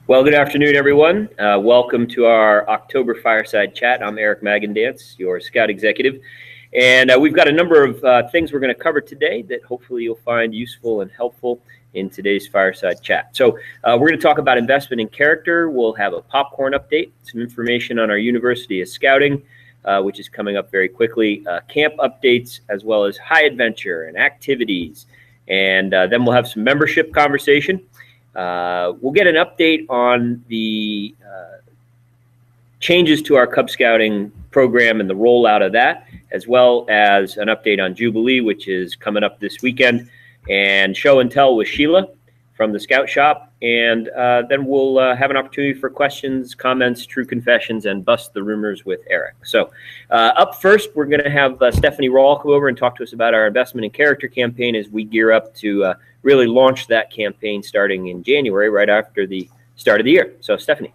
Well, good afternoon, everyone. Welcome to our October Fireside Chat. I'm Eric Magandance, your Scout Executive. And we've got a number of things we're going to cover today that hopefully you'll find useful and helpful in today's Fireside Chat. So we're going to talk about investment in character. We'll have a popcorn update, some information on our University of Scouting, which is coming up very quickly, camp updates, as well as high adventure and activities. And then we'll have some membership conversation. We'll get an update on the changes to our Cub Scouting program and the rollout of that, as well as an update on Jubilee, which is coming up this weekend, and show and tell with Sheila from the Scout Shop. And then we'll have an opportunity for questions, comments, true confessions, and bust the rumors with Eric. So up first, we're going to have Stephanie Rawl come over and talk to us about our investment in character campaign as we gear up to really launch that campaign starting in January, right after the start of the year. So Stephanie.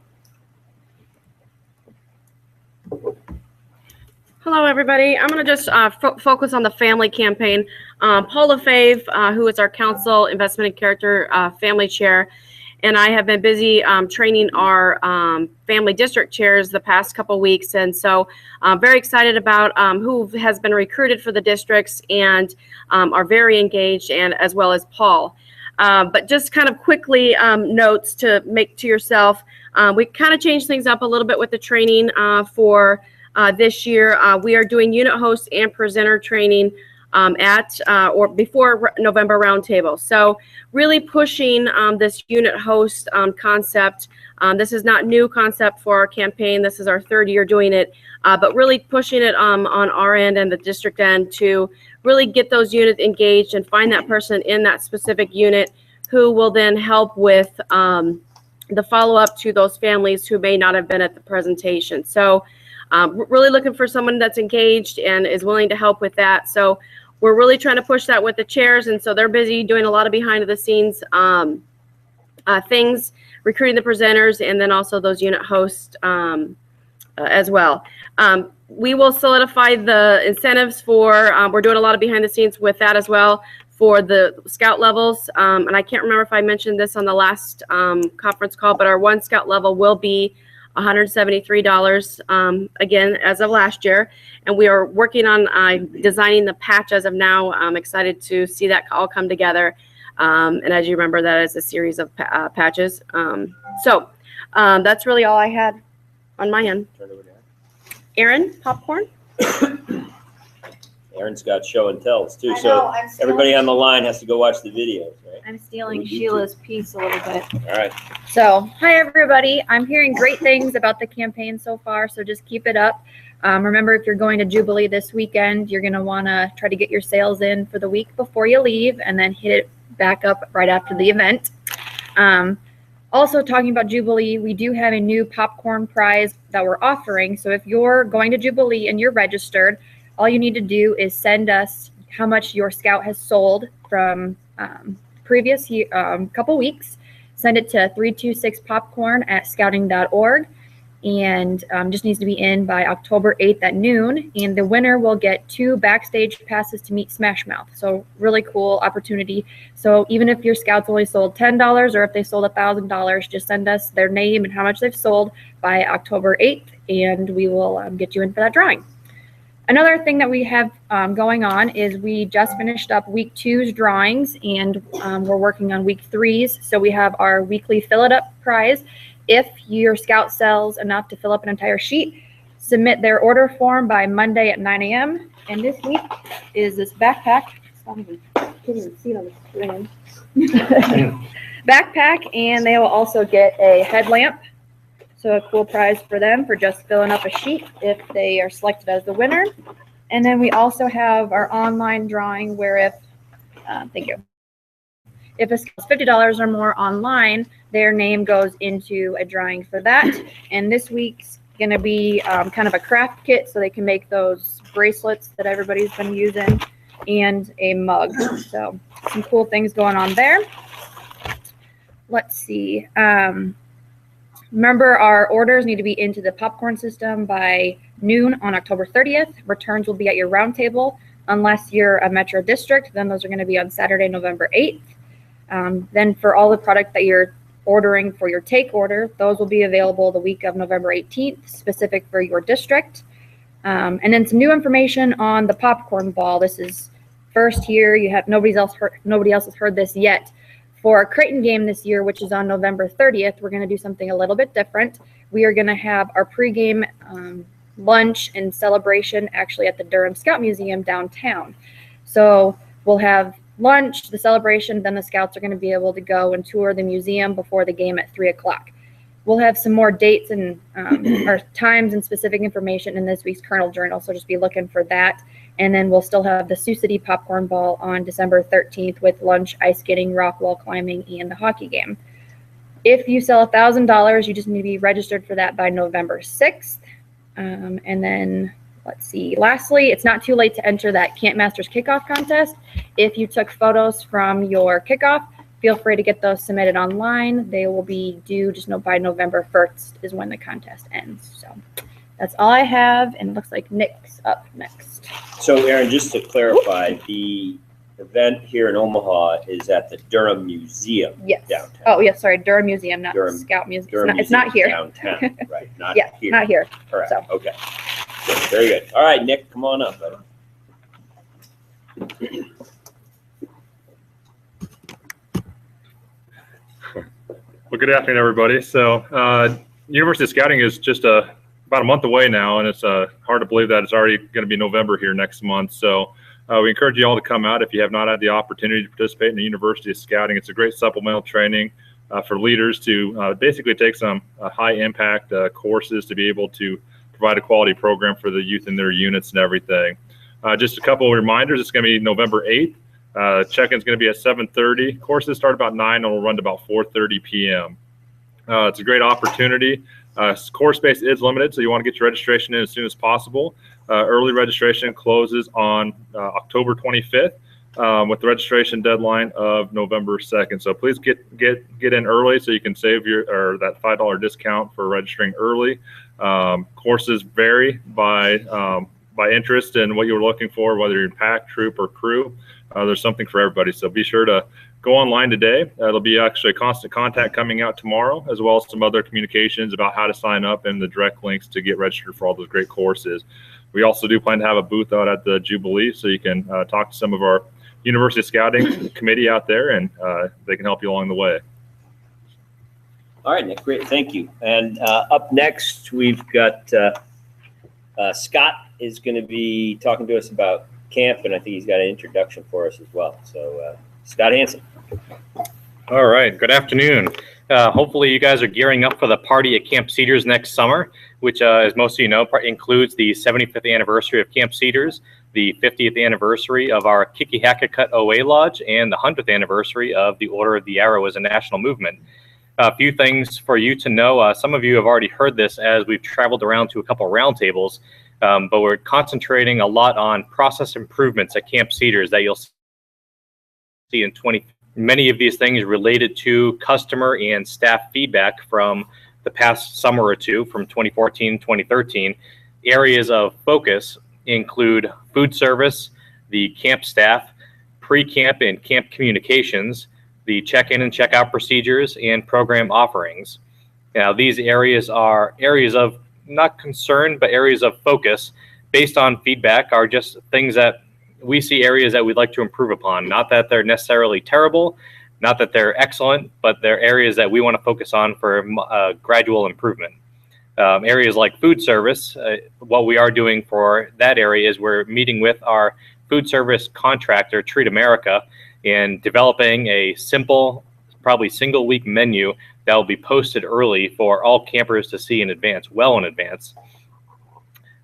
Hello, everybody. I'm going to just focus on the family campaign. Paul LaFave, who is our council investment in character family chair, and I have been busy training our family district chairs the past couple weeks. And so I'm very excited about who has been recruited for the districts and are very engaged, and as well as Paul. But just kind of quickly notes to make to yourself. We kind of changed things up a little bit with the training for this year. We are doing unit host and presenter training at or before November Roundtable. So really pushing this unit host concept. This is not new concept for our campaign. This is our third year doing it, but really pushing it on our end and the district end to really get those units engaged and find that person in that specific unit who will then help with the follow-up to those families who may not have been at the presentation. So really looking for someone that's engaged and is willing to help with that. So we're really trying to push that with the chairs, and so they're busy doing a lot of behind the scenes things, recruiting the presenters, and then also those unit hosts as well. We will solidify the incentives for, we're doing a lot of behind the scenes with that as well for the scout levels. And I can't remember if I mentioned this on the last conference call, but our one scout level will be $173 again as of last year, and we are working on designing the patch as of now. I'm excited to see that all come together, and as you remember, that is a series of patches. So that's really all I had on my end. Erin, popcorn. Erin's got show and tells too, so everybody on the line has to go watch the videos, right? I'm stealing Sheila's piece a little bit. All right. So, hi everybody. I'm hearing great things about the campaign so far, so just keep it up. Remember, if you're going to Jubilee this weekend, you're going to want to try to get your sales in for the week before you leave, and then hit it back up right after the event. Also, talking about Jubilee, we do have a new popcorn prize that we're offering. So if you're going to Jubilee and you're registered, all you need to do is send us how much your scout has sold from previous couple weeks. Send it to 326popcorn@scouting.org, and just needs to be in by October 8th at noon. And the winner will get 2 backstage passes to meet Smash Mouth. So really cool opportunity. So even if your scouts only sold $10 or if they sold $1,000, just send us their name and how much they've sold by October 8th, and we will get you in for that drawing. Another thing that we have going on is we just finished up week 2's drawings, and we're working on week 3's. So we have our weekly fill it up prize. If your scout sells enough to fill up an entire sheet, submit their order form by Monday at 9 a.m. And this week is this backpack. Can't even see it on the screen. Backpack, and they will also get a headlamp. So a cool prize for them for just filling up a sheet if they are selected as the winner. And then we also have our online drawing where if, thank you. If a scout is $50 or more online, their name goes into a drawing for that. And this week's going to be kind of a craft kit so they can make those bracelets that everybody's been using, and a mug. So some cool things going on there. Let's see. Remember, our orders need to be into the popcorn system by noon on October 30th. Returns will be at your roundtable unless you're a metro district. Then those are going to be on Saturday, November 8th. Then for all the product that you're ordering for your take order. Those will be available the week of November 18th, specific for your district. And then some new information on the popcorn ball. This is first here. Nobody else has heard this yet. For our Creighton game this year, which is on November 30th, we're going to do something a little bit different. We are going to have our pregame lunch and celebration actually at the Durham Scout Museum downtown. So we'll have lunch, the celebration, then the Scouts are going to be able to go and tour the museum before the game at 3 o'clock. We'll have some more dates and our times and specific information in this week's Colonel Journal, so just be looking for that. And then we'll still have the Sioux City Popcorn Ball on December 13th with lunch, ice skating, rock wall climbing, and the hockey game. If you sell $1,000, you just need to be registered for that by November 6th. And then, let's see, lastly, it's not too late to enter that Camp Masters kickoff contest. If you took photos from your kickoff, feel free to get those submitted online. They will be due just by November 1st is when the contest ends. So that's all I have, and it looks like Nick's up next. So, Erin, just to clarify, the event here in Omaha is at the Durham Museum downtown. Oh, yes, sorry, Durham Museum, not Durham Scout Museum. Durham It's not here. Downtown, right? Not yeah, here. not here. Correct. So. Okay. Good. Very good. All right, Nick, come on up, buddy. Well, good afternoon, everybody. So, University of Scouting is just about a month away now, and it's hard to believe that it's already going to be November here next month. So, we encourage you all to come out if you have not had the opportunity to participate in the University of Scouting. It's a great supplemental training for leaders to basically take some high-impact courses to be able to provide a quality program for the youth in their units and everything. Just a couple of reminders. It's going to be November 8th. Check-in is going to be at 7:30. Courses start about 9 and will run to about 4:30 p.m. It's a great opportunity. Course space is limited, so you want to get your registration in as soon as possible. Early registration closes on October 25th with the registration deadline of November 2nd. So please get in early so you can save that $5 discount for registering early. Courses vary by interest and what you're looking for, whether you're in pack, troop, or crew. There's something for everybody, so be sure to go online today. There'll be actually a constant contact coming out tomorrow, as well as some other communications about how to sign up and the direct links to get registered for all those great courses. We also do plan to have a booth out at the Jubilee, so you can talk to some of our University of Scouting committee out there, and they can help you along the way. All right, Nick, great, thank you. And up next, we've got Scott is going to be talking to us about camp, and I think he's got an introduction for us as well. So, Scott Hansen. All right, good afternoon. Hopefully you guys are gearing up for the party at Camp Cedars next summer, which, as most of you know, includes the 75th anniversary of Camp Cedars, the 50th anniversary of our Kiki-Haka-Cut OA Lodge, and the 100th anniversary of the Order of the Arrow as a national movement. A few things for you to know. Some of you have already heard this as we've traveled around to a couple roundtables, but we're concentrating a lot on process improvements at Camp Cedars that you'll see in many of these things related to customer and staff feedback from the past summer or two, from 2014, 2013. Areas of focus include food service, the camp staff, pre-camp and camp communications, the check-in and check-out procedures, and program offerings. Now, these areas are areas of not concern, but areas of focus based on feedback, are just things that we see areas that we'd like to improve upon. Not that they're necessarily terrible, not that they're excellent, but they're areas that we want to focus on for gradual improvement. Areas like food service, what we are doing for that area is we're meeting with our food service contractor, Treat America, and developing a simple, probably single-week menu that will be posted early for all campers to see in advance, well in advance.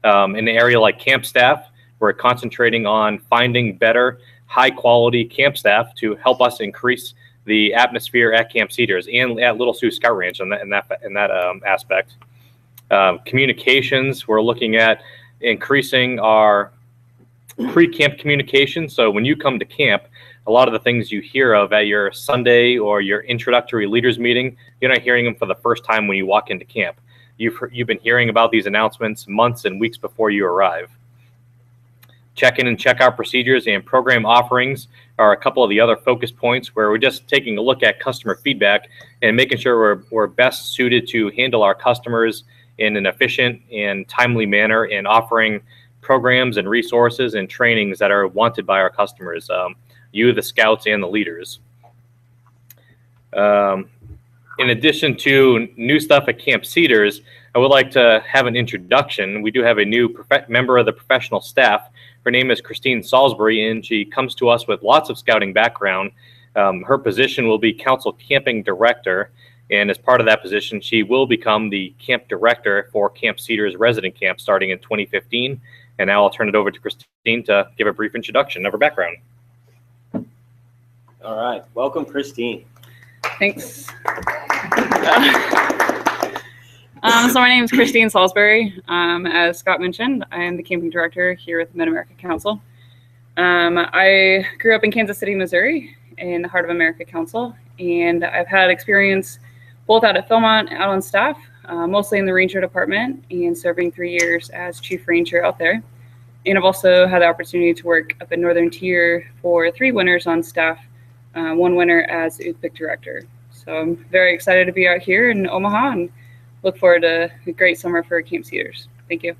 In an area like camp staff, we're concentrating on finding better, high-quality camp staff to help us increase the atmosphere at Camp Cedars and at Little Sioux Scout Ranch in that aspect. Communications, we're looking at increasing our pre-camp communication. So when you come to camp, a lot of the things you hear of at your Sunday or your introductory leaders meeting, you're not hearing them for the first time when you walk into camp. You've been hearing about these announcements months and weeks before you arrive. Check-in and check-out procedures and program offerings. are a couple of the other focus points where we're just taking a look at customer feedback and making sure we're best suited to handle our customers in an efficient and timely manner, and offering programs and resources and trainings that are wanted by our customers, you, the scouts, and the leaders. In addition to new stuff at Camp Cedars, I would like to have an introduction. We do have a new member of the professional staff. Her name is Christy Salisbury, and she comes to us with lots of scouting background. Her position will be Council Camping Director, and as part of that position, she will become the Camp Director for Camp Cedars Resident Camp starting in 2015. And now I'll turn it over to Christine to give a brief introduction of her background. All right. Welcome, Christine. Thanks. So my name is Christy Salisbury. As Scott mentioned, I am the camping director here with Mid-America Council. I grew up in Kansas City, Missouri, in the Heart of America Council, and I've had experience both out at Philmont, out on staff, mostly in the ranger department, and serving 3 years as chief ranger out there. And I've also had the opportunity to work up in Northern Tier for 3 winters on staff, 1 winter as UPIC director. So I'm very excited to be out here in Omaha and look forward to a great summer for Camp Cedars. Thank you.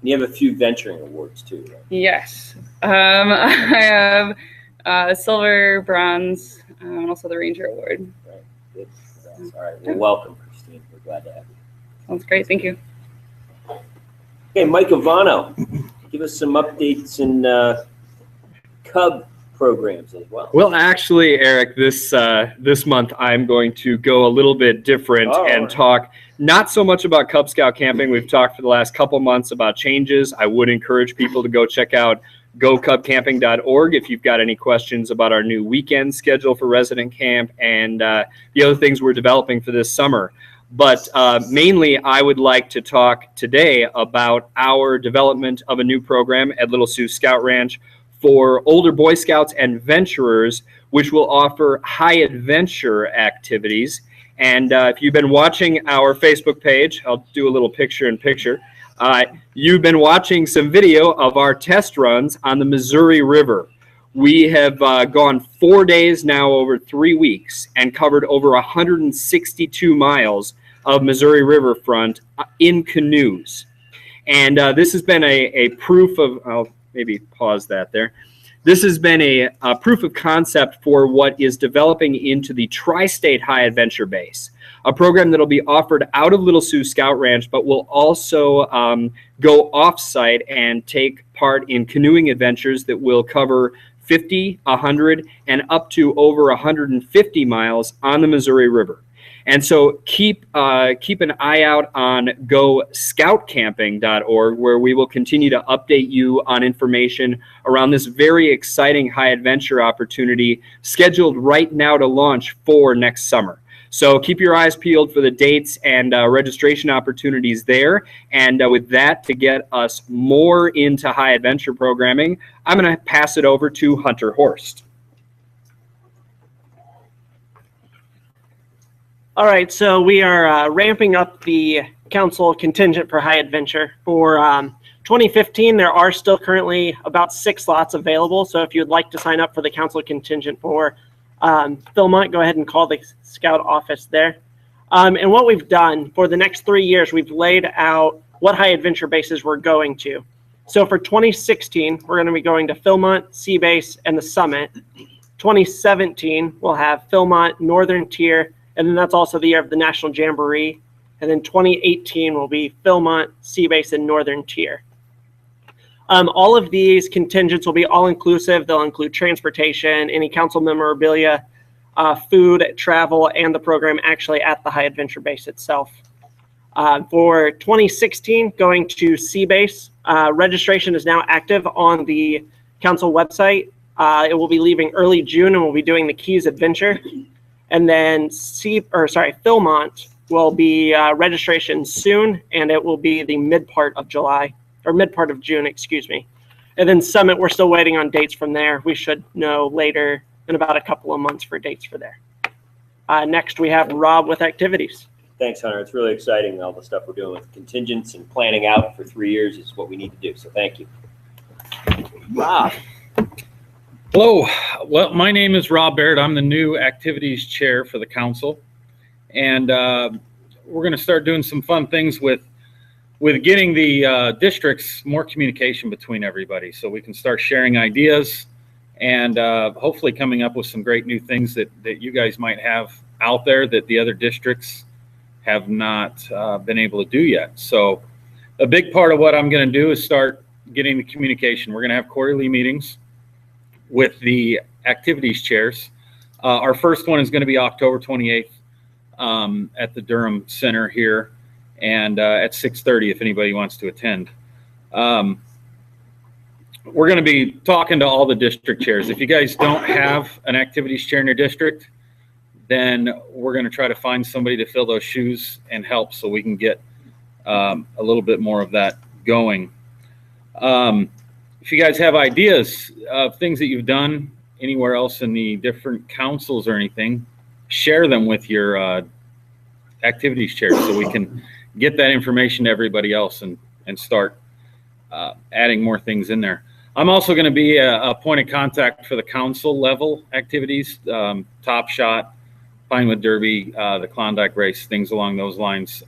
You have a few venturing awards too, right? Yes. I have silver, bronze, and also the Ranger Award. Right. Good. All right. Well, welcome, Christine. We're glad to have you. Sounds great. Thank you. Okay, Micah Vano, give us some updates in Cub programs as well. Well, actually, Eric, this month I'm going to go a little bit different and talk not so much about Cub Scout camping. We've talked for the last couple months about changes. I would encourage people to go check out gocubcamping.org if you've got any questions about our new weekend schedule for resident camp and the other things we're developing for this summer. But mainly, I would like to talk today about our development of a new program at Little Sioux Scout Ranch for older Boy Scouts and venturers, which will offer high adventure activities. And if you've been watching our Facebook page, I'll do a little picture-in-picture. You've been watching some video of our test runs on the Missouri River. We have gone 4 days now over 3 weeks and covered over 162 miles of Missouri riverfront in canoes. And this has been a proof of, I'll maybe pause that there. This has been a proof of concept for what is developing into the Tri-State High Adventure Base, a program that will be offered out of Little Sioux Scout Ranch, but will also go off-site and take part in canoeing adventures that will cover 50, 100, and up to over 150 miles on the Missouri River. And so keep an eye out on goscoutcamping.org, where we will continue to update you on information around this very exciting high adventure opportunity scheduled right now to launch for next summer. So keep your eyes peeled for the dates and registration opportunities there. And with that, to get us more into high adventure programming, I'm going to pass it over to Hunter Horste. All right, so we are ramping up the council contingent for high adventure. For 2015, there are still currently about 6 slots available. So if you'd like to sign up for the council contingent for Philmont, go ahead and call the scout office there. And what we've done for the next 3 years, we've laid out what high adventure bases we're going to. So for 2016, we're going to be going to Philmont, Sea Base, and the Summit. 2017, we'll have Philmont, Northern Tier, and then that's also the year of the National Jamboree. And then 2018 will be Philmont, Sea Base, and Northern Tier. All of these contingents will be all-inclusive. They'll include transportation, any council memorabilia, food, travel, and the program actually at the high adventure base itself. For 2016, going to Sea Base, registration is now active on the council website. It will be leaving early June, and we'll be doing the Keys Adventure. And then Philmont will be registration soon, and it will be the mid part of June, excuse me. And then Summit, we're still waiting on dates from there. We should know later in about a couple of months for dates for there. Next, we have Rob with activities. Thanks, Hunter. It's really exciting. All the stuff we're doing with contingents and planning out for 3 years is what we need to do. So thank you. Rob. Hello. Well, my name is Rob Barrett. I'm the new activities chair for the council. And we're going to start doing some fun things with getting the districts more communication between everybody so we can start sharing ideas and hopefully coming up with some great new things that you guys might have out there that the other districts have not been able to do yet. So a big part of what I'm going to do is start getting the communication. We're going to have quarterly meetings with the activities chairs. Our first one is going to be October 28th at the Durham Center here, and at 6:30 if anybody wants to attend. We're going to be talking to all the district chairs. If you guys don't have an activities chair in your district, then we're going to try to find somebody to fill those shoes and help so we can get a little bit more of that going. If you guys have ideas of things that you've done anywhere else in the different councils or anything, share them with your activities chairs so we can get that information to everybody else and start adding more things in there. I'm also going to be a point of contact for the council level activities, Top Shot, Pinewood Derby, the Klondike Race, things along those lines.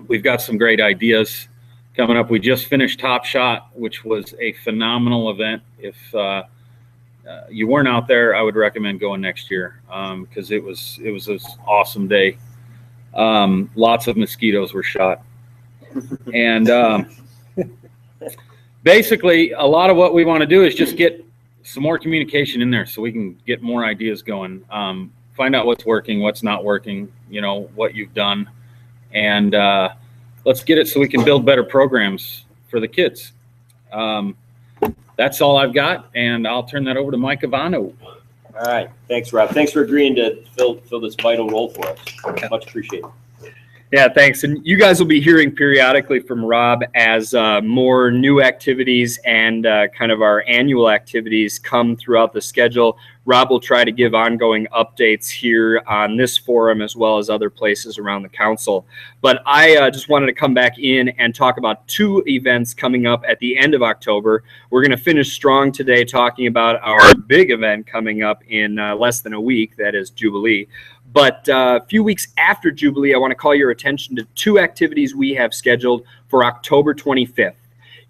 We've got some great ideas coming up. We just finished Top Shot, which was a phenomenal event. If you weren't out there, I would recommend going next year because it was an awesome day. Lots of mosquitoes were shot. And basically, a lot of what we want to do is just get some more communication in there so we can get more ideas going. Find out what's working, what's not working, you know, what you've done. And let's get it so we can build better programs for the kids. That's all I've got, and I'll turn that over to Micah Vano. All right. Thanks, Rob. Thanks for agreeing to fill this vital role for us. Much appreciated. Yeah, thanks. And you guys will be hearing periodically from Rob as more new activities and kind of our annual activities come throughout the schedule. Rob will try to give ongoing updates here on this forum as well as other places around the council. But I just wanted to come back in and talk about two events coming up at the end of October. We're going to finish strong today talking about our big event coming up in less than a week, that is Jubilee. But a few weeks after Jubilee, I want to call your attention to two activities we have scheduled for October 25th.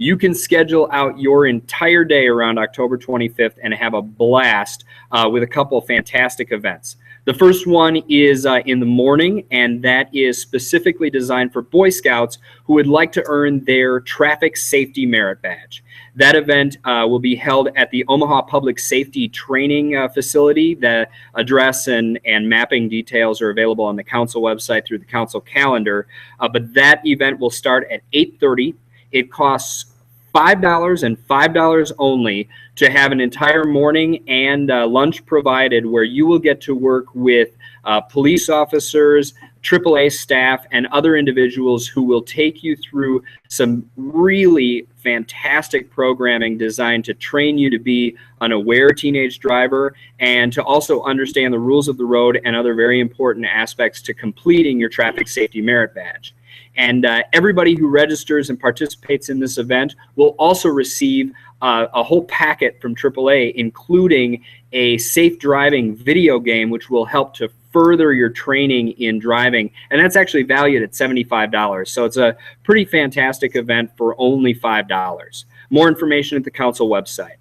You can schedule out your entire day around October 25th and have a blast with a couple of fantastic events. The first one is in the morning, and that is specifically designed for Boy Scouts who would like to earn their Traffic Safety Merit Badge. That event will be held at the Omaha Public Safety Training Facility. The address and mapping details are available on the council website through the council calendar. But that event will start at 8:30. It costs $5 and $5 only to have an entire morning and lunch provided where you will get to work with police officers, AAA staff, and other individuals who will take you through some really fantastic programming designed to train you to be an aware teenage driver and to also understand the rules of the road and other very important aspects to completing your Traffic Safety Merit Badge. And everybody who registers and participates in this event will also receive a whole packet from AAA, including a safe driving video game, which will help to further your training in driving. And that's actually valued at $75. So it's a pretty fantastic event for only $5. More information at the council website.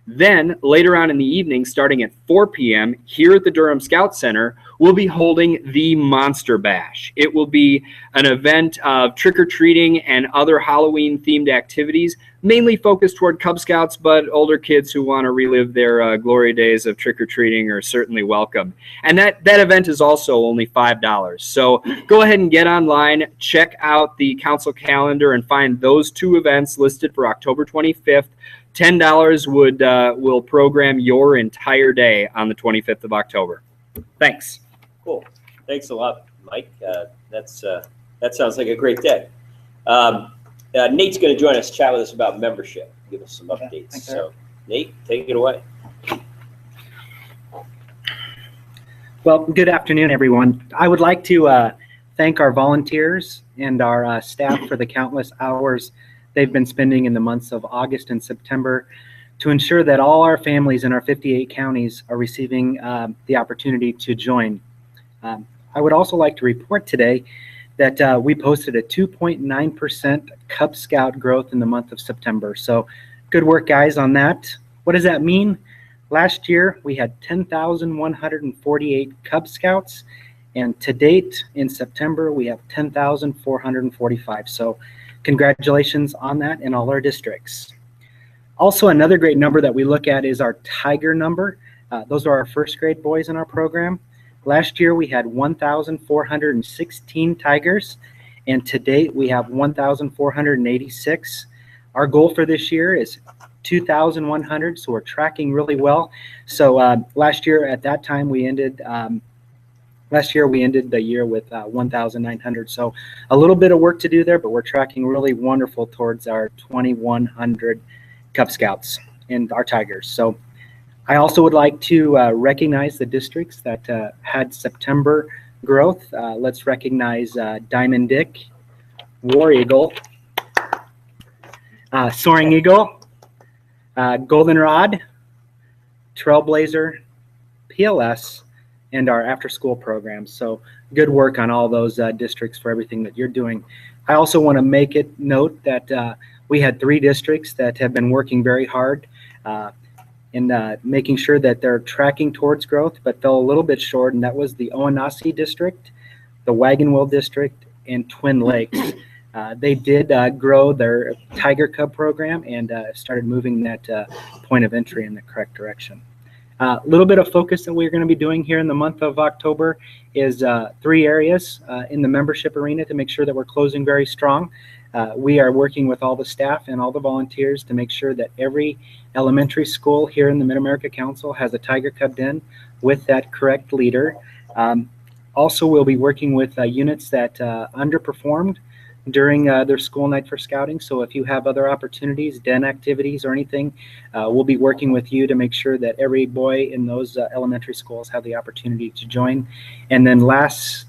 Then later on in the evening, starting at 4 p.m. here at the Durham Scout Center, we'll be holding the Monster Bash. It will be an event of trick-or-treating and other Halloween-themed activities, mainly focused toward Cub Scouts, but older kids who want to relive their glory days of trick-or-treating are certainly welcome. And that event is also only $5. So go ahead and get online, check out the council calendar, and find those two events listed for October 25th. $10 will program your entire day on the 25th of October. Thanks. Cool. Thanks a lot, Mike. That sounds like a great day. Nate's going to join us, chat with us about membership, give us some updates. Thanks, so, Nate, take it away. Well, good afternoon, everyone. I would like to thank our volunteers and our staff for the countless hours they've been spending in the months of August and September to ensure that all our families in our 58 counties are receiving the opportunity to join. I would also like to report today that we posted a 2.9% Cub Scout growth in the month of September. So good work, guys, on that. What does that mean? Last year, we had 10,148 Cub Scouts, and to date, in September, we have 10,445. So congratulations on that in all our districts. Also, another great number that we look at is our Tiger number. Those are our first grade boys in our program. Last year, we had 1,416 Tigers, and to date, we have 1,486. Our goal for this year is 2,100, so we're tracking really well. So last year at that time, we ended the year with 1,900. So a little bit of work to do there, but we're tracking really wonderful towards our 2,100 Cub Scouts and our Tigers. So I also would like to recognize the districts that had September growth. Let's recognize Diamond Dick, War Eagle, Soaring Eagle, Goldenrod, Trailblazer, PLS, and our after-school programs. So good work on all those districts for everything that you're doing. I also want to make it note that we had 3 districts that have been working very hard in making sure that they're tracking towards growth, but fell a little bit short, and that was the Oanasi district, the Wagon Wheel district, and Twin Lakes. They did grow their Tiger Cub program and started moving that point of entry in the correct direction. A little bit of focus that we're going to be doing here in the month of October is 3 areas in the membership arena to make sure that we're closing very strong. We are working with all the staff and all the volunteers to make sure that every elementary school here in the Mid-America Council has a Tiger Cub den with that correct leader. Also, we'll be working with units that underperformed during their school night for scouting. So if you have other opportunities, den activities or anything, we'll be working with you to make sure that every boy in those elementary schools have the opportunity to join. And then the last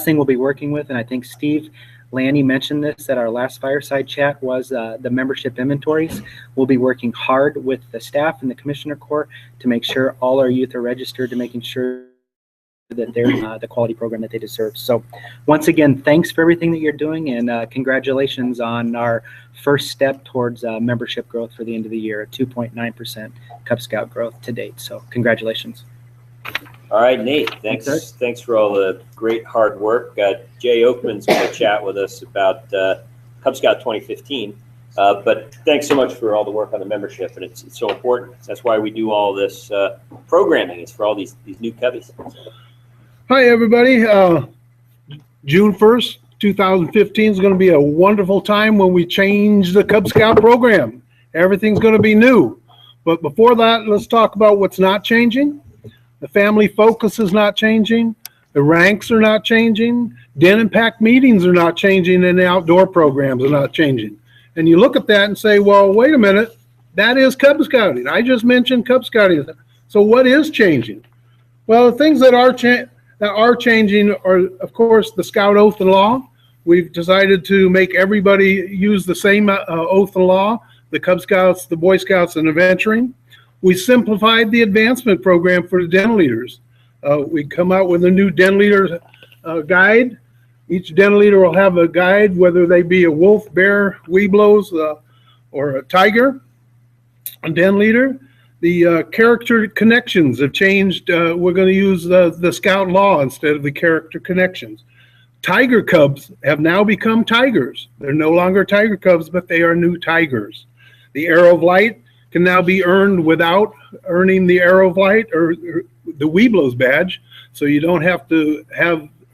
thing we'll be working with, and I think Steve Lanny mentioned this at our last Fireside chat, was the membership inventories. We'll be working hard with the staff and the Commissioner Corps to make sure all our youth are registered, to making sure that they're the quality program that they deserve. So once again, thanks for everything that you're doing, and congratulations on our first step towards membership growth for the end of the year, 2.9% Cub Scout growth to date. So congratulations. All right, Nate, thanks for all the great hard work. Jay Oakman's going to chat with us about Cub Scout 2015. But thanks so much for all the work on the membership, and it's so important. That's why we do all this programming. It's for all these new Cubbies. Hi, everybody. June 1st, 2015 is going to be a wonderful time when we change the Cub Scout program. Everything's going to be new. But before that, let's talk about what's not changing. The family focus is not changing. The ranks are not changing. Den and pack meetings are not changing, and the outdoor programs are not changing. And you look at that and say, well, wait a minute, that is Cub Scouting. I just mentioned Cub Scouting. So what is changing? Well, the things that are changing are, of course, the Scout Oath and Law. We've decided to make everybody use the same oath and law, the Cub Scouts, the Boy Scouts, and adventuring. We simplified the advancement program for the den leaders. We come out with a new den leader guide. Each den leader will have a guide, whether they be a wolf, bear, Webelos, or a tiger. A den leader. The character connections have changed. We're going to use the Scout Law instead of the character connections. Tiger Cubs have now become Tigers. They're no longer Tiger Cubs, but they are new Tigers. The Arrow of Light can now be earned without earning the Arrow of Light or the Webelos badge. So you don't have to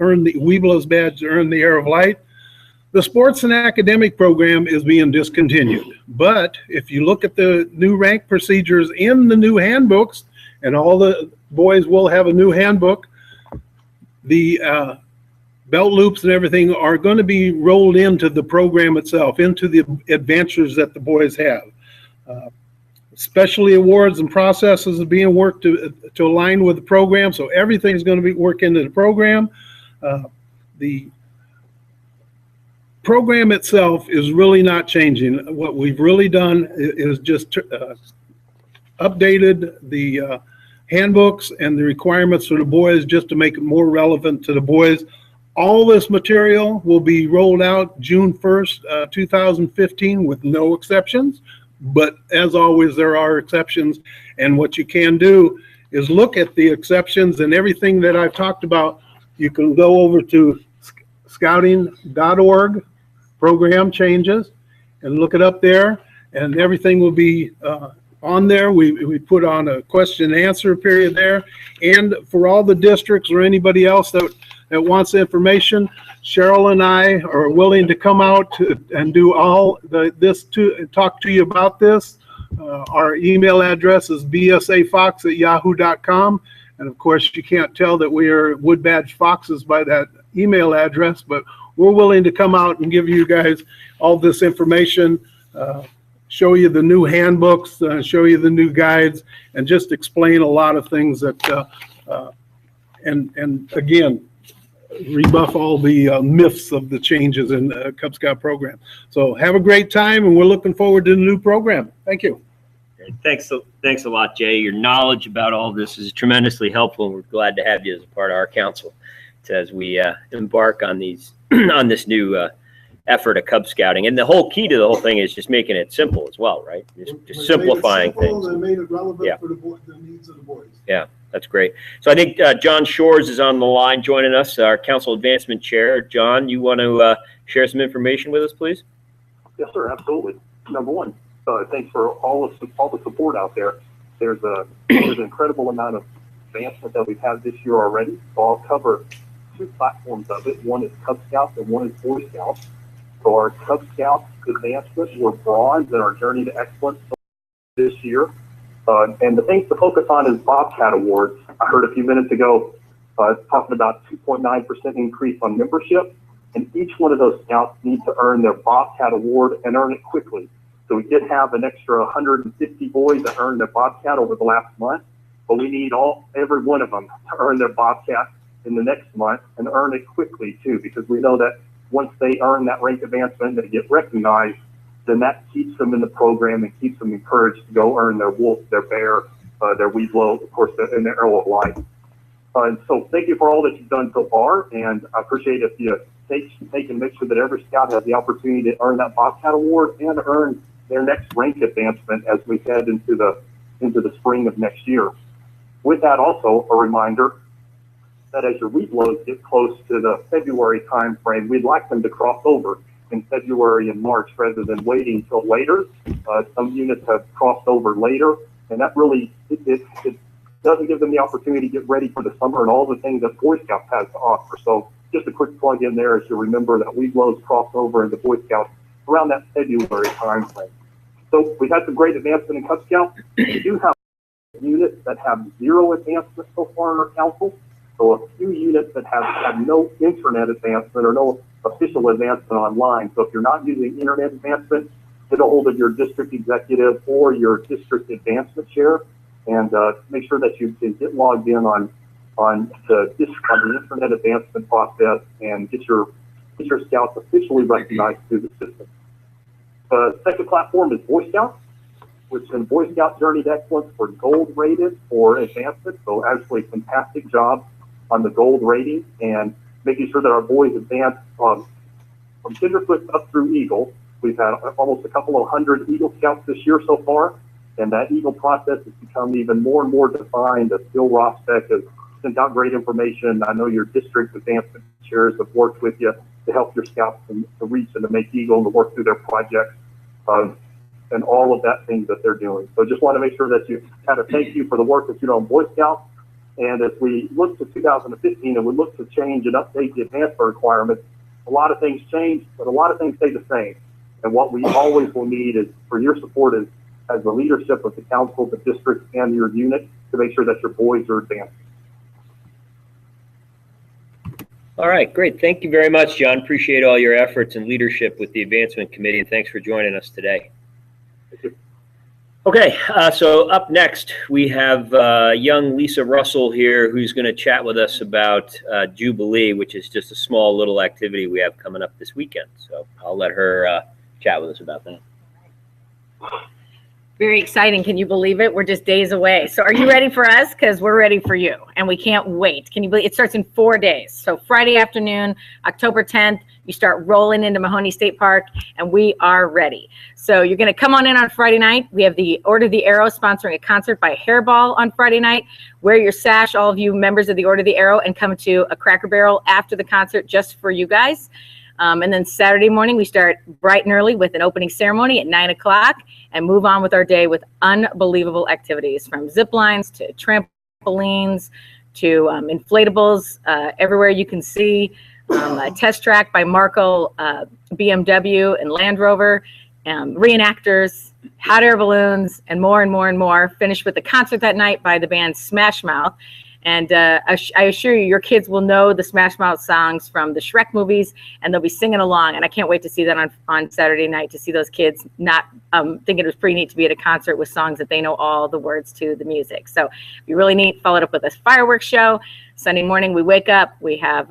earn the Webelos badge to earn the Arrow of Light. The sports and academic program is being discontinued. But if you look at the new rank procedures in the new handbooks, and all the boys will have a new handbook, the belt loops and everything are going to be rolled into the program itself, into the adventures that the boys have. Specialty awards and processes are being worked to align with the program, so everything is going to be worked into the program. The program itself is really not changing. What we've really done is just updated the handbooks and the requirements for the boys just to make it more relevant to the boys. All this material will be rolled out June 1st, 2015 with no exceptions. But as always, there are exceptions. And what you can do is look at the exceptions and everything that I've talked about. You can go over to scouting.org, program changes, and look it up there. And everything will be on there. We put on a question and answer period there. And for all the districts or anybody else that wants information, Cheryl and I are willing to come out and do all this to talk to you about this. Our email address is bsafox@yahoo.com. And of course, you can't tell that we are Wood Badge Foxes by that email address, but we're willing to come out and give you guys all this information, show you the new handbooks, show you the new guides, and just explain a lot of things that, and again, rebuff all the myths of the changes in the Cub Scout program. So have a great time, and we're looking forward to the new program. Thank you. Thanks a lot, Jay. Your knowledge about all this is tremendously helpful, and we're glad to have you as a part of our council as we embark on these on this new effort of Cub Scouting. And the whole key to the whole thing is just making it simple as well, right? Just simplifying things. They made it relevant for the needs of the boys. Yeah, that's great. So I think John Shores is on the line joining us, our Council Advancement Chair. John, you want to share some information with us, please? Yes, sir, absolutely. Number one, thanks for all the support out there. There's an incredible amount of advancement that we've had this year already. So I'll cover two platforms of it. One is Cub Scouts and one is Boy Scouts. So our Cub Scouts advancement, we're bronze in our journey to excellence this year. And the things to focus on is Bobcat Awards. I heard a few minutes ago talking about 2.9% increase on membership. And each one of those scouts need to earn their Bobcat Award and earn it quickly. So we did have an extra 150 boys that earned their Bobcat over the last month, but we need every one of them to earn their Bobcat in the next month and earn it quickly too, because we know that once they earn that rank advancement, they get recognized, then that keeps them in the program and keeps them encouraged to go earn their wolf, their bear, their weasel, of course, and their arrow of life. And so thank you for all that you've done so far, and I appreciate if you take and make sure that every scout has the opportunity to earn that Bobcat Award and earn their next rank advancement as we head into the spring of next year. With that, also a reminder that as your weed loads get close to the February time frame, we'd like them to cross over in February and March rather than waiting till later. Some units have crossed over later, and that really it doesn't give them the opportunity to get ready for the summer and all the things that Boy Scouts has to offer. So just a quick plug in there as you remember that weed loads cross over into Boy Scouts around that February time frame. So we've had some great advancement in Cub Scouts. We do have units that have zero advancement so far in our council. So a few units that have no internet advancement or no official advancement online. So if you're not using internet advancement, get a hold of your district executive or your district advancement chair and make sure that you can get logged in on the internet advancement process and get your scouts officially recognized through the system. The second platform is Boy Scouts, which is Boy Scout Journey to Excellence for gold rated for advancement. So actually fantastic job on the gold rating and making sure that our boys advance from Tenderfoot up through Eagle. We've had almost a couple of hundred Eagle Scouts this year so far, and that Eagle process has become even more and more defined as Bill Rosbeck has sent out great information. I know your district advancement chairs have worked with you to help your scouts to reach and to make Eagle and to work through their projects and all of that things that they're doing. So just want to make sure that you kind of thank you for the work that you do on Boy Scouts. And as we look to 2015 and we look to change and update the advancement requirements, a lot of things change, but a lot of things stay the same. And what we always will need is for your support as the leadership of the council, the district, and your unit to make sure that your boys are advancing. All right, great. Thank you very much, John. Appreciate all your efforts and leadership with the Advancement Committee, and thanks for joining us today. Thank you. Okay, so up next we have young Lisa Russell here, who's going to chat with us about Jubilee, which is just a small little activity we have coming up this weekend. So I'll let her chat with us about that. Very exciting. Can you believe it? We're just days away. So are you ready for us? Because we're ready for you, and we can't wait. Can you believe it? Starts in 4 days. So Friday afternoon, October 10th, you start rolling into Mahoney State Park, and we are ready. So you're going to come on in on Friday night. We have the Order of the Arrow sponsoring a concert by Hairball on Friday night. Wear your sash, all of you members of the Order of the Arrow, and come to a Cracker Barrel after the concert just for you guys. And then Saturday morning, we start bright and early with an opening ceremony at 9 o'clock and move on with our day with unbelievable activities, from zip lines to trampolines to inflatables everywhere you can see, a test track by Marco BMW and Land Rover, reenactors, hot air balloons, and more and more and more. Finish with a concert that night by the band Smash Mouth. And I assure you, your kids will know the Smash Mouth songs from the Shrek movies, and they'll be singing along. And I can't wait to see that on Saturday night, to see those kids not thinking it was pretty neat to be at a concert with songs that they know all the words to the music. So it'll be really neat. Followed up with a fireworks show. Sunday morning, we wake up. We have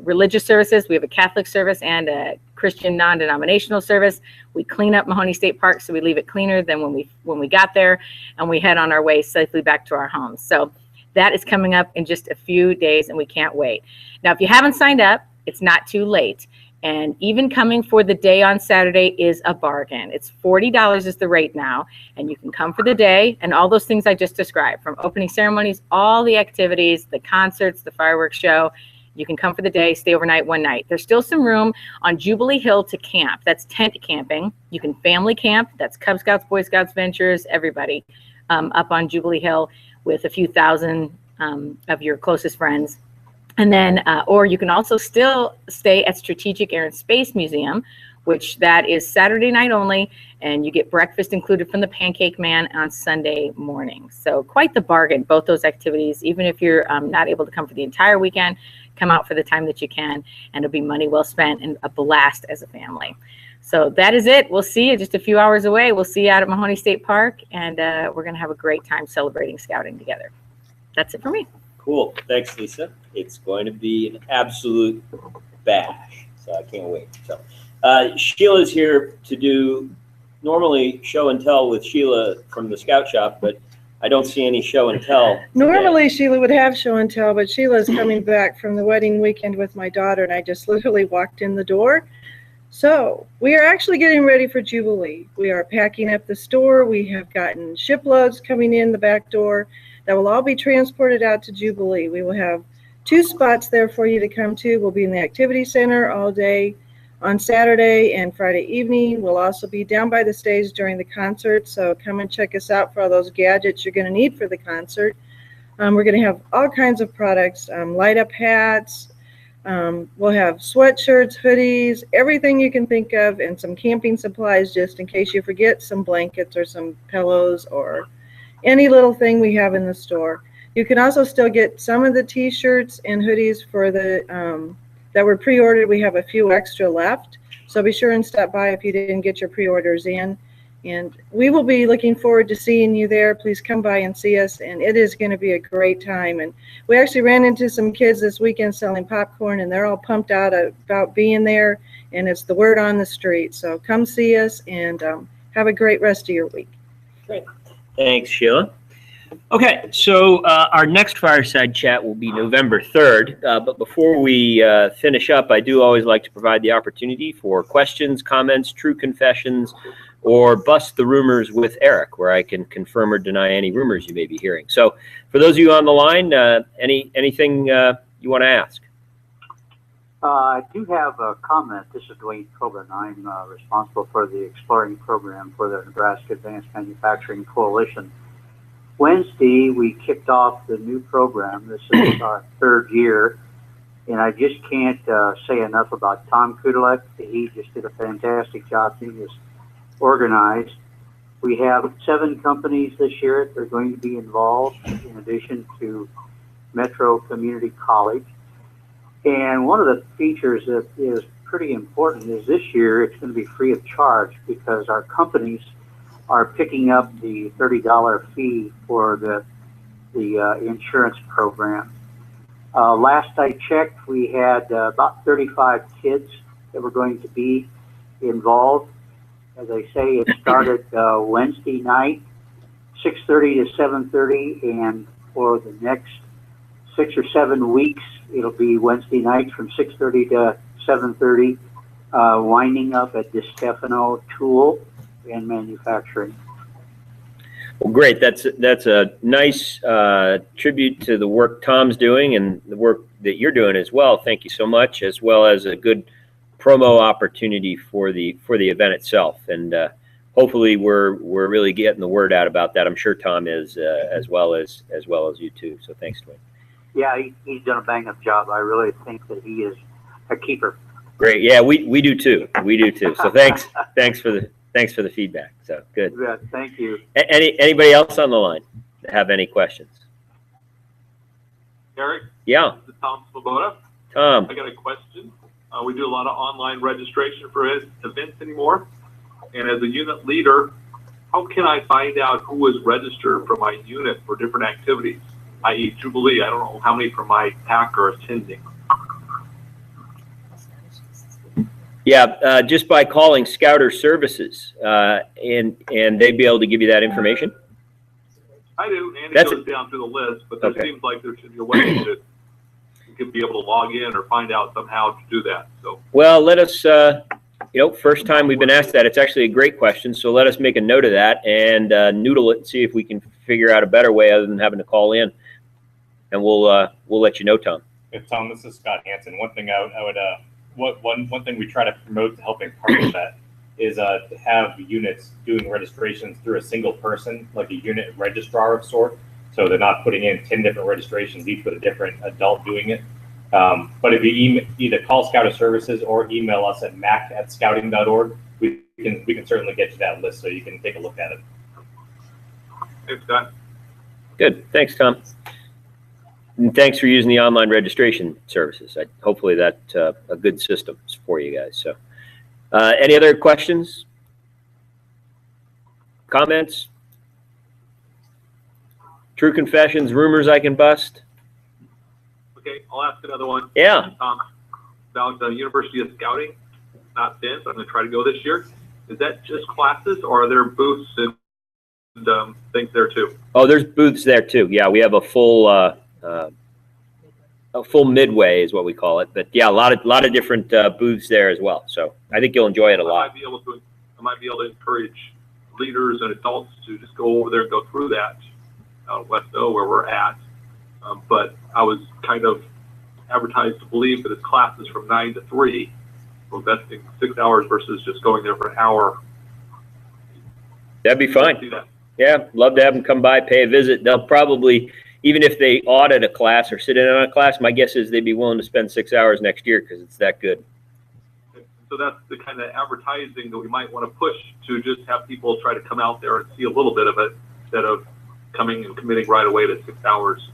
religious services. We have a Catholic service and a Christian non-denominational service. We clean up Mahoney State Park, so we leave it cleaner than when we got there, and we head on our way safely back to our homes. So that is coming up in just a few days, and we can't wait. Now, if you haven't signed up, it's not too late. And even coming for the day on Saturday is a bargain. It's $40 is the rate now, and you can come for the day and all those things I just described, from opening ceremonies, all the activities, the concerts, the fireworks show. You can come for the day, stay overnight one night. There's still some room on Jubilee Hill to camp. That's tent camping. You can family camp. That's Cub Scouts, Boy Scouts, Ventures, everybody up on Jubilee Hill with a few thousand of your closest friends. And then, or you can also still stay at Strategic Air and Space Museum, which that is Saturday night only, and you get breakfast included from the Pancake Man on Sunday morning. So quite the bargain, both those activities. Even if you're not able to come for the entire weekend, come out for the time that you can, and it'll be money well spent and a blast as a family. So that is it. We'll see you just a few hours away. We'll see you out at Mahoney State Park, and we're going to have a great time celebrating scouting together. That's it for me. Cool. Thanks, Lisa. It's going to be an absolute bash, so I can't wait. So Sheila's here to do normally show and tell with Sheila from the Scout Shop, but I don't see any show and tell. Normally Sheila would have show and tell, but Sheila's coming back from the wedding weekend with my daughter, and I just literally walked in the door. So we are actually getting ready for Jubilee. We are packing up the store. We have gotten shiploads coming in the back door that will all be transported out to Jubilee. We will have 2 spots there for you to come to. We'll be in the activity center all day on Saturday and Friday evening. We'll also be down by the stage during the concert, so come and check us out for all those gadgets you're going to need for the concert. We're going to have all kinds of products, light up hats. We'll have sweatshirts, hoodies, everything you can think of, and some camping supplies just in case you forget some blankets or some pillows or any little thing we have in the store. You can also still get some of the t-shirts and hoodies for the that were pre-ordered. We have a few extra left, so be sure and stop by if you didn't get your pre-orders in. And we will be looking forward to seeing you there. Please come by and see us, and it is going to be a great time. And we actually ran into some kids this weekend selling popcorn, and they're all pumped out about being there, and it's the word on the street. So come see us, and have a great rest of your week. Great. Thanks, Sheila. Okay, so our next Fireside Chat will be November 3rd, but before we finish up, I do always like to provide the opportunity for questions, comments, true confessions, or bust the rumors with Eric, where I can confirm or deny any rumors you may be hearing. So for those of you on the line, anything you want to ask? I do have a comment. This is Dwayne Coburn. I'm responsible for the Exploring Program for the Nebraska Advanced Manufacturing Coalition. Wednesday, we kicked off the new program. This is our 3rd year, and I just can't say enough about Tom Kudelek. He just did a fantastic job. He was organized. We have 7 companies this year that are going to be involved, in addition to Metro Community College. And one of the features that is pretty important is this year it's going to be free of charge, because our companies are picking up the $30 fee for the insurance program. Last I checked, we had about 35 kids that were going to be involved. As I say, it started Wednesday night, 6:30 to 7:30, and for the next 6 or 7 weeks, it'll be Wednesday nights from 6:30 to 7:30, winding up at DeStefano Tool and Manufacturing. Well, great. That's a nice tribute to the work Tom's doing and the work that you're doing as well. Thank you so much, as well as a good promo opportunity for the event itself. And hopefully we're really getting the word out about that. I'm sure Tom is as well as you too. So thanks, Dwayne. Yeah, he's done a bang-up job. I really think that he is a keeper. Great. Yeah, we do too. We do too. So thanks for the feedback. So good. Yeah, thank you. Anybody else on the line have any questions? Eric? Yeah. This is Tom Svoboda. Tom. I got a question. We do a lot of online registration for events anymore. And as a unit leader, how can I find out who is registered for my unit for different activities, i.e. Jubilee? I don't know how many from my pack are attending. Yeah, just by calling Scouter Services, and they'd be able to give you that information. I do, and it goes down through the list, but there seems like there should be a way that you could be able to log in or find out somehow to do that. So, well, let us, first time we've been asked that. It's actually a great question, so let us make a note of that and noodle it and see if we can figure out a better way other than having to call in, and we'll let you know, Tom. Hey, Tom, this is Scott Hansen. One thing I would one thing we try to promote to help encourage that is to have units doing registrations through a single person, like a unit registrar of sort. So they're not putting in 10 different registrations, each with a different adult doing it. But if you either call Scouter Services or email us at mac@scouting.org, we can certainly get you that list so you can take a look at it. Thanks, Scott. Good. Thanks, Tom. And thanks for using the online registration services. Hopefully that's a good system for you guys. So, any other questions? Comments? True confessions, rumors I can bust? Okay, I'll ask another one. Yeah. About the University of Scouting. Not been, but I'm going to try to go this year. Is that just classes, or are there booths and things there too? Oh, there's booths there too. Yeah, we have a full midway is what we call it. But yeah, a lot of different booths there as well. So I think you'll enjoy it a lot. I might be able to encourage leaders and adults to just go over there and go through that. West O, where we're at, but I was kind of advertised to believe that it's classes from 9 to 3, so investing 6 hours versus just going there for an hour. That'd be fine. Yeah, love to have them come by, pay a visit. They'll probably, even if they audit a class or sit in on a class, my guess is they'd be willing to spend 6 hours next year because it's that good. So that's the kind of advertising that we might want to push to just have people try to come out there and see a little bit of it instead of coming and committing right away to 6 hours.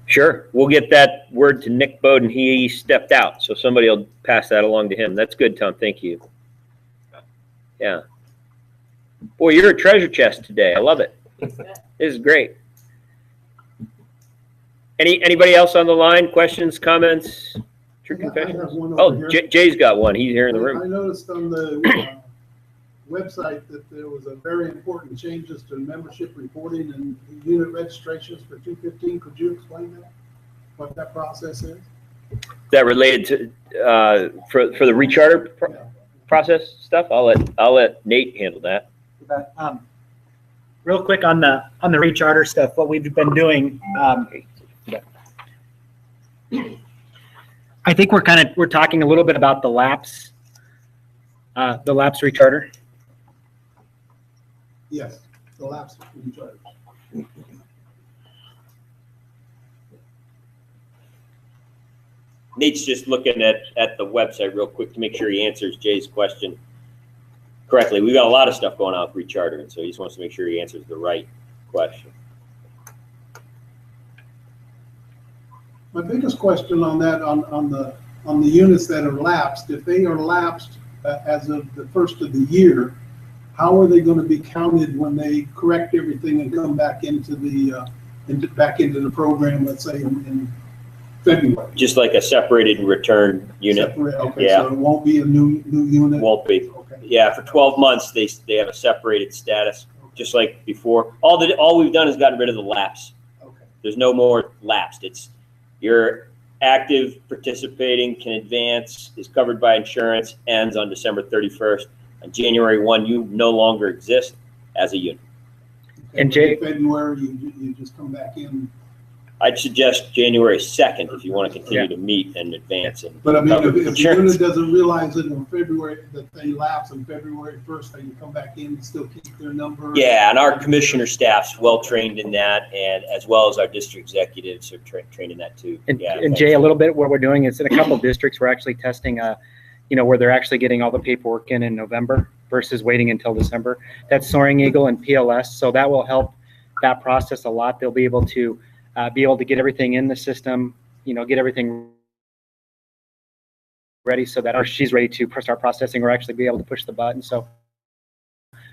Sure. We'll get that word to Nick Bowden. He stepped out, so somebody will pass that along to him. That's good, Tom. Thank you. Yeah. Boy, you're a treasure chest today. I love it. This is great. Anybody else on the line? Questions, comments, true confessions? Oh, Jay's got one. He's here in the room. I noticed on the website that there was a very important changes to membership reporting and unit registrations for 215. Could you explain that? What that process is? That related to for the recharter process stuff? I'll let Nate handle that. Real quick on the recharter stuff, what we've been doing. I think we're talking a little bit about the lapse recharter. Yes, the lapse recharter. Nate's just looking at the website real quick to make sure he answers Jay's question correctly. We've got a lot of stuff going on with recharter, and so he just wants to make sure he answers the right question. My biggest question on that, on the units that are lapsed, if they are lapsed as of the first of the year, how are they going to be counted when they correct everything and come back into the program, let's say in February? Just like a separated return unit. Okay, Yeah. so it won't be a new unit? Won't be. Okay. Yeah, for 12 months, they have a separated status, just like before. All we've done is gotten rid of the lapse. Okay. There's no more lapsed. It's you're active, participating, can advance, is covered by insurance, ends on December 31st. On January 1, you no longer exist as a unit. And Jay, February, you just come back in. I'd suggest January 2nd if you want to continue to meet and advance. But I mean, if the unit doesn't realize it in February, that they lapse on February 1st, they can come back in and still keep their number. Yeah, and our commissioner staff's well trained in that, and as well as our district executives are trained in that too. And Jay, a little bit what we're doing is in a couple of districts, we're actually testing where they're actually getting all the paperwork in November versus waiting until December. That's Soaring Eagle and PLS. So that will help that process a lot. They'll be able to get everything in the system, get everything ready so that she's ready to start processing or actually be able to push the button. So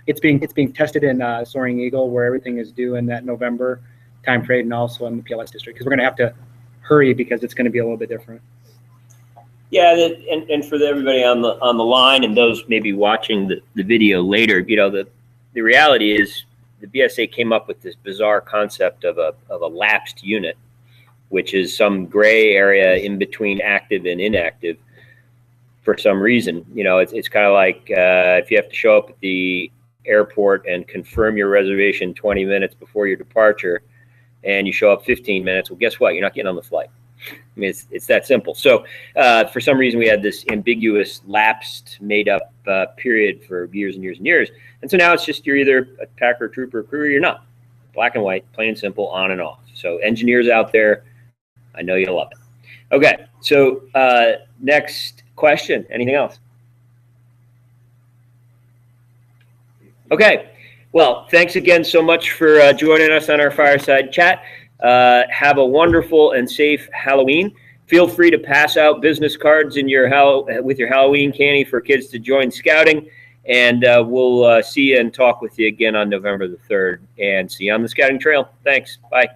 it's being tested in Soaring Eagle where everything is due in that November time frame, and also in the PLS district, because we're going to have to hurry because it's going to be a little bit different. Yeah, and for everybody on the line and those maybe watching the video later, the reality is the BSA came up with this bizarre concept of a lapsed unit, which is some gray area in between active and inactive for some reason. It's kind of like if you have to show up at the airport and confirm your reservation 20 minutes before your departure and you show up 15 minutes, well, guess what? You're not getting on the flight. I mean, it's that simple. So for some reason, we had this ambiguous, lapsed, made-up period for years and years and years. And so now it's just you're either a Packer, trooper, crew, or you're not. Black and white, plain and simple, on and off. So engineers out there, I know you'll love it. Okay, so next question. Anything else? Okay. Well, thanks again so much for joining us on our Fireside Chat. Have a wonderful and safe Halloween. Feel free to pass out business cards with your Halloween candy for kids to join scouting. And we'll see you and talk with you again on November the 3rd. And see you on the scouting trail. Thanks. Bye.